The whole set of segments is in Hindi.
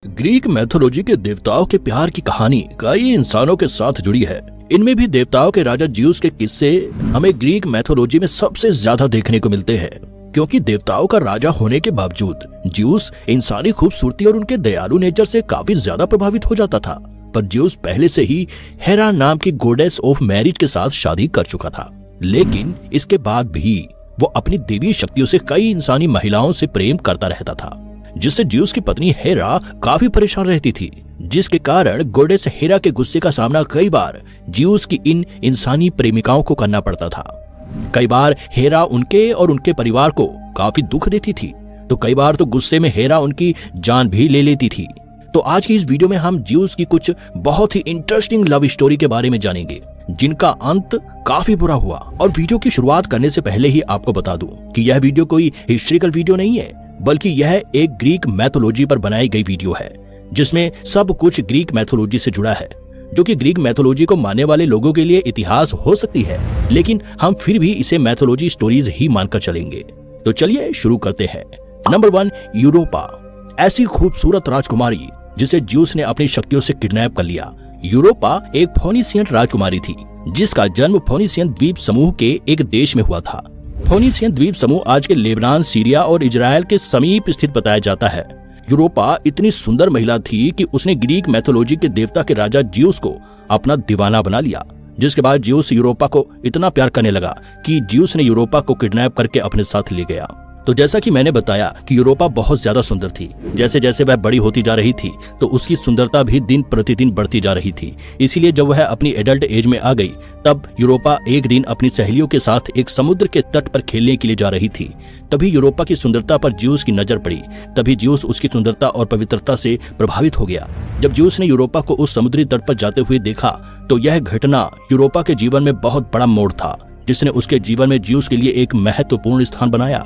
ग्रीक मैथोलॉजी के देवताओं के प्यार की कहानी कई इंसानों के साथ जुड़ी है। इनमें भी देवताओं के राजा ज्यूस के किस्से हमें ग्रीक मैथोलॉजी में सबसे ज्यादा देखने को मिलते हैं, क्योंकि देवताओं का राजा होने के बावजूद ज्यूस इंसानी खूबसूरती और उनके दयालु नेचर से काफी ज्यादा प्रभावित हो जाता था। पर ज्यूस पहले से ही हेरा नाम की गॉडेस ऑफ मैरिज के साथ शादी कर चुका था, लेकिन इसके बाद भी वो अपनी देवी शक्तियों से कई इंसानी महिलाओं से प्रेम करता रहता था, जिससे ज्यूस की पत्नी हेरा काफी परेशान रहती थी, जिसके कारण गॉडेस हेरा के गुस्से का सामना कई बार ज्यूस की इन इंसानी प्रेमिकाओं को करना पड़ता था। कई बार हेरा उनके और उनके परिवार को काफी दुख देती थी, तो कई बार तो गुस्से में हेरा उनकी जान भी ले लेती थी। तो आज की इस वीडियो में हम ज्यूस की कुछ बहुत ही इंटरेस्टिंग लव स्टोरी के बारे में जानेंगे, जिनका अंत काफी बुरा हुआ। और वीडियो की शुरुआत करने से पहले ही आपको बता दूं कि यह वीडियो कोई हिस्ट्रिकल वीडियो नहीं है, बल्कि यह एक ग्रीक मैथोलॉजी पर बनाई गई वीडियो है, जिसमें सब कुछ ग्रीक मैथोलॉजी से जुड़ा है, जो कि ग्रीक मैथोलॉजी को मानने वाले लोगों के लिए इतिहास हो सकती है, लेकिन हम फिर भी इसे मैथोलॉजी स्टोरीज ही मानकर चलेंगे। तो चलिए शुरू करते हैं। नंबर 1, यूरोपा, ऐसी खूबसूरत राजकुमारी जिसे ज्यूस ने अपनी शक्तियों से किडनैप कर लिया। यूरोपा एक फोनिशियन राजकुमारी थी, जिसका जन्म फोनिशियन द्वीप समूह के एक देश में हुआ था। फोनिशियन द्वीप समूह आज के लेबनान, सीरिया और इजराइल के समीप स्थित बताया जाता है। यूरोपा इतनी सुंदर महिला थी कि उसने ग्रीक मैथोलॉजी के देवता के राजा ज्यूस को अपना दीवाना बना लिया, जिसके बाद ज्यूस यूरोपा को इतना प्यार करने लगा कि ज्यूस ने यूरोपा को किडनैप करके अपने साथ ले गया। तो जैसा कि मैंने बताया कि यूरोपा बहुत ज्यादा सुंदर थी। जैसे जैसे वह बड़ी होती जा रही थी, तो उसकी सुंदरता भी दिन प्रतिदिन बढ़ती जा रही थी। इसीलिए जब वह अपनी एडल्ट एज में आ गई, तब यूरोपा एक दिन अपनी सहेलियों के साथ एक समुद्र के तट पर खेलने के लिए जा रही थी। तभी यूरोपा की सुंदरता पर ज्यूस की नजर पड़ी। तभी ज्यूस उसकी सुंदरता और पवित्रता से प्रभावित हो गया। जब ज्यूस ने यूरोपा को उस समुद्री तट पर जाते हुए देखा, तो यह घटना यूरोपा के जीवन में बहुत बड़ा मोड़ था, जिसने उसके जीवन में ज्यूस के लिए एक महत्वपूर्ण स्थान बनाया।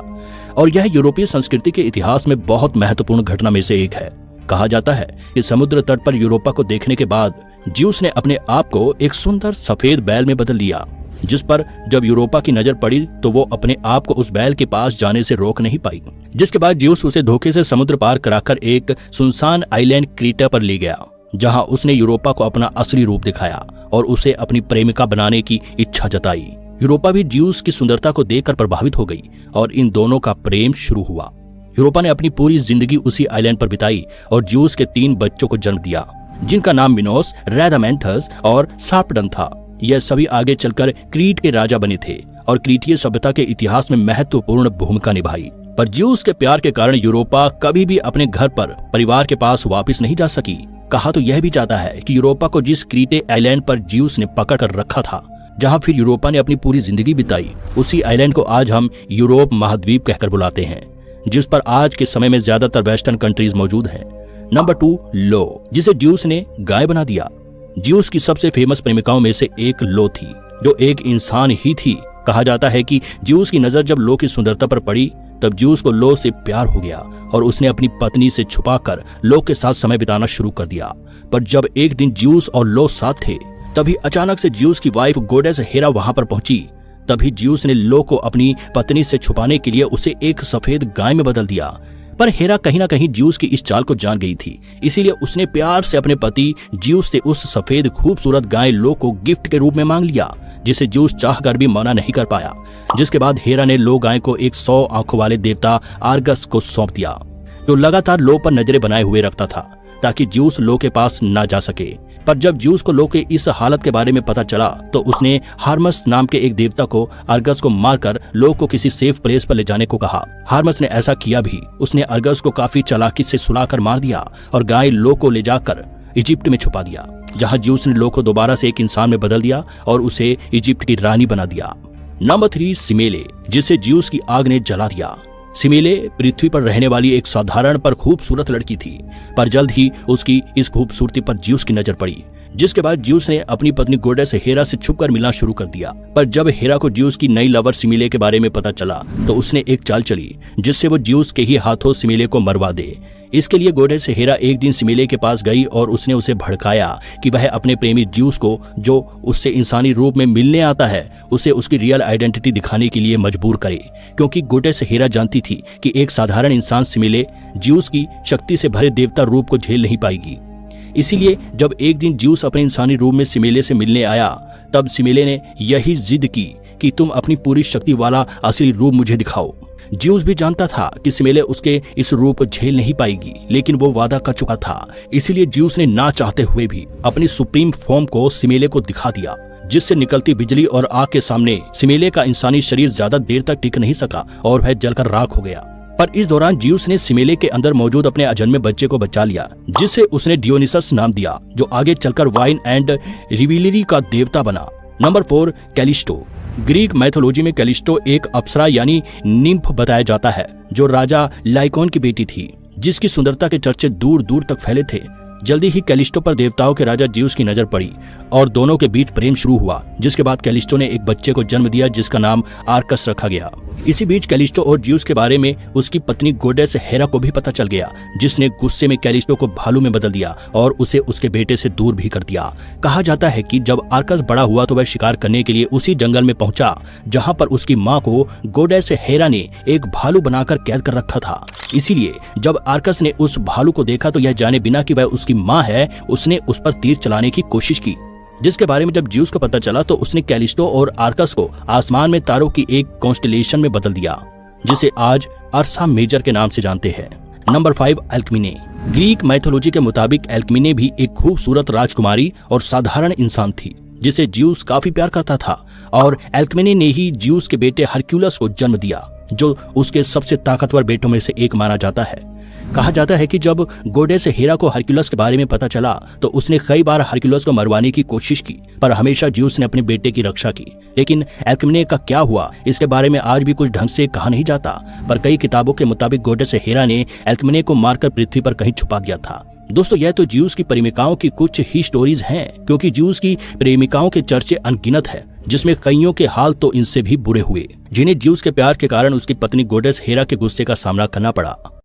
और यह यूरोपीय संस्कृति के इतिहास में बहुत महत्वपूर्ण घटना में से एक है। कहा जाता है कि समुद्र तट पर यूरोपा को देखने के बाद ज्यूस ने अपने आप को एक सुंदर सफेद बैल में बदल लिया, जिस पर जब यूरोपा की नजर पड़ी तो वो अपने आप को उस बैल के पास जाने से रोक नहीं पाई। जिसके बाद ज्यूस उसे धोखे से समुद्र पार कराकर एक सुनसान आइलैंड क्रीटा पर ले गया, जहाँ उसने यूरोपा को अपना असली रूप दिखाया और उसे अपनी प्रेमिका बनाने की इच्छा जताई। यूरोपा भी ज्यूस की सुंदरता को देखकर प्रभावित हो गई और इन दोनों का प्रेम शुरू हुआ। यूरोपा ने अपनी पूरी जिंदगी उसी आइलैंड पर बिताई और ज्यूस के 3 बच्चों को जन्म दिया, जिनका नाम मिनोस, रैदामेंथस और सार्पडन था। यह सभी आगे चलकर क्रीट के राजा बने थे और क्रीटीय सभ्यता के इतिहास में महत्वपूर्ण भूमिका निभाई। पर ज्यूस के प्यार के कारण यूरोपा कभी भी अपने घर पर परिवार के पास वापस नहीं जा सकी। कहा तो यह भी जाता है कि यूरोपा को जिस क्रीटे आइलैंड पर ज्यूस ने पकड़ कर रखा था, जहां फिर यूरोपा ने अपनी पूरी जिंदगी बिताई, उसी आइलैंड को आज हम यूरोप महाद्वीप कहकर बुलाते हैं, जिस पर आज के समय में ज्यादातर वेस्टर्न कंट्रीज मौजूद हैं। नंबर 2, लो, जिसे ज्यूस ने गाय बना दिया। ज्यूस की सबसे फेमस प्रेमिकाओं में से एक लो थी, जो एक इंसान ही थी। कहा जाता है कि ज्यूस की नजर जब लो की सुंदरता पर पड़ी, तब ज्यूस को लो से प्यार हो गया और उसने अपनी पत्नी से छुपाकर लो के साथ समय बिताना शुरू कर दिया। पर जब एक दिन ज्यूस और लो साथ थे, तभी अचानक से ज्यूस की वाइफ गॉडेस हेरा वहां पर पहुंची। तभी ज्यूस ने लो को अपनी पत्नी से छुपाने के लिए उसे एक सफेद गाय में बदल दिया। पर हेरा कहीं ना कहीं ज्यूस की इस चाल को जान गई थी, इसीलिए उसने प्यार से अपने पति ज्यूस से उस सफेद खूबसूरत गाय लो को गिफ्ट के रूप में मांग लिया, जिसे ज्यूस चाहकर भी मना नहीं कर पाया। जिसके बाद हेरा ने लो गाय को एक 100 आंखों वाले देवता आर्गस को सौंप दिया, जो लगातार लो पर नजरें बनाए हुए रखता था, ताकि ज्यूस लो के पास न जा सके। पर जब ज्यूस को लो के इस हालत के बारे में पता चला, तो उसने हार्मस नाम के एक देवता को अर्गस को मारकर लो को किसी सेफ प्लेस पर ले जाने को कहा। हार्मस ने ऐसा किया भी। उसने अर्गस को काफी चालाकी से सुलाकर मार दिया और गाय लो को ले जाकर इजिप्ट में छुपा दिया, जहां ज्यूस ने लो को दोबारा से एक इंसान में बदल दिया और उसे इजिप्ट की रानी बना दिया। नंबर 3, सिमेले, जिसे ज्यूस की आग ने जला दिया। सिमेले पृथ्वी पर रहने वाली एक साधारण पर खूबसूरत लड़की थी, पर जल्द ही उसकी इस खूबसूरती पर ज्यूस की नजर पड़ी, जिसके बाद ज्यूस ने अपनी पत्नी गॉडेस हेरा से छुपकर मिलना शुरू कर दिया। पर जब हेरा को ज्यूस की नई लवर सिमेले के बारे में पता चला, तो उसने एक चाल चली जिससे वो ज्यूस के ही हाथों सिमेले को मरवा दे। इसके लिए गोडेस हेरा एक दिन सिमिले के पास गई और उसने उसे भड़काया कि वह अपने प्रेमी ज्यूस को, जो उससे इंसानी रूप में मिलने आता है, उसे उसकी रियल आइडेंटिटी दिखाने के लिए मजबूर करे, क्योंकि गोडेस हेरा जानती थी कि एक साधारण इंसान सिमिले ज्यूस की शक्ति से भरे देवता रूप को झेल नहीं पाएगी। इसीलिए जब एक दिन ज्यूस अपने इंसानी रूप में सिमिले से मिलने आया, तब सिमिले ने यही जिद की कि तुम अपनी पूरी शक्ति वाला असली रूप मुझे दिखाओ। ज्यूस भी जानता था कि सिमिले उसके इस रूप को झेल नहीं पाएगी, लेकिन वो वादा कर चुका था। इसीलिए ज्यूस ने ना चाहते हुए भी अपनी सुप्रीम फॉर्म को सिमिले को दिखा दिया, जिससे निकलती बिजली और आग के सामने सिमिले का इंसानी शरीर ज्यादा देर तक टिक नहीं सका और वह जलकर राख हो गया। पर इस दौरान ज्यूस ने सिमिले के अंदर मौजूद अपने अजन्मे बच्चे को बचा लिया, जिसे उसने डियोनिसस नाम दिया, जो आगे चलकर वाइन एंड रिविलरी का देवता बना। Number 4, Callisto. ग्रीक मैथोलॉजी में कैलिस्टो एक अप्सरा यानी निम्फ बताया जाता है, जो राजा लाइकोन की बेटी थी, जिसकी सुंदरता के चर्चे दूर दूर तक फैले थे। जल्दी ही कैलिस्टो पर देवताओं के राजा ज्यूस की नजर पड़ी और दोनों के बीच प्रेम शुरू हुआ, जिसके बाद कैलिस्टो ने एक बच्चे को जन्म दिया जिसका नाम आर्कस रखा गया। इसी बीच कैलिस्टो और ज्यूस के बारे में उसकी पत्नी गोडेस हेरा को भी पता चल गया, जिसने गुस्से में कैलिस्टो को भालू में बदल दिया और उसे उसके बेटे से दूर भी कर दिया। कहा जाता है कि जब आर्कस बड़ा हुआ तो वह शिकार करने के लिए उसी जंगल में पहुंचा जहां पर उसकी मां को गोडेस हेरा ने एक भालू बनाकर कैद कर रखा था। इसीलिए जब आर्कस ने उस भालू को देखा तो यह जाने बिना कि वह उसकी मां है, उसने उस पर तीर चलाने की कोशिश की, जिसके बारे में जब ज्यूस को पता चला तो उसने कैलिस्टो और आर्कस को आसमान में तारों की एक कॉन्स्टेलेशन में बदल दिया, जिसे आज अर्सा मेजर के नाम से जानते हैं। नंबर 5, एल्क्मिने। ग्रीक मैथोलॉजी के मुताबिक एल्क्मिने भी एक खूबसूरत राजकुमारी और साधारण इंसान थी, जिसे ज्यूस काफी प्यार करता था, और एल्क्मिने ने ही ज्यूस के बेटे हरक्यूलस को जन्म दिया, जो उसके सबसे ताकतवर बेटों में से एक माना जाता है। कहा जाता है कि जब गोडेस हेरा को हरक्यूलस के बारे में पता चला तो उसने कई बार हरक्यूलस को मरवाने की कोशिश की, पर हमेशा ज्यूस ने अपने बेटे की रक्षा की। लेकिन एल्क्मिने का क्या हुआ, इसके बारे में आज भी कुछ ढंग से कहा नहीं जाता, पर कई किताबों के मुताबिक गोडेस हेरा ने एल्क्मिने को मारकर पृथ्वी पर कहीं छुपा दिया था। दोस्तों, यह तो ज्यूस की प्रेमिकाओं की कुछ ही स्टोरीज हैं, क्योंकि ज्यूस की प्रेमिकाओं के चर्चे अनगिनत है, जिसमें कईयों के हाल तो इनसे भी बुरे हुए, जिन्हें ज्यूस के प्यार के कारण उसकी पत्नी गोडेस हेरा के गुस्से का सामना करना पड़ा।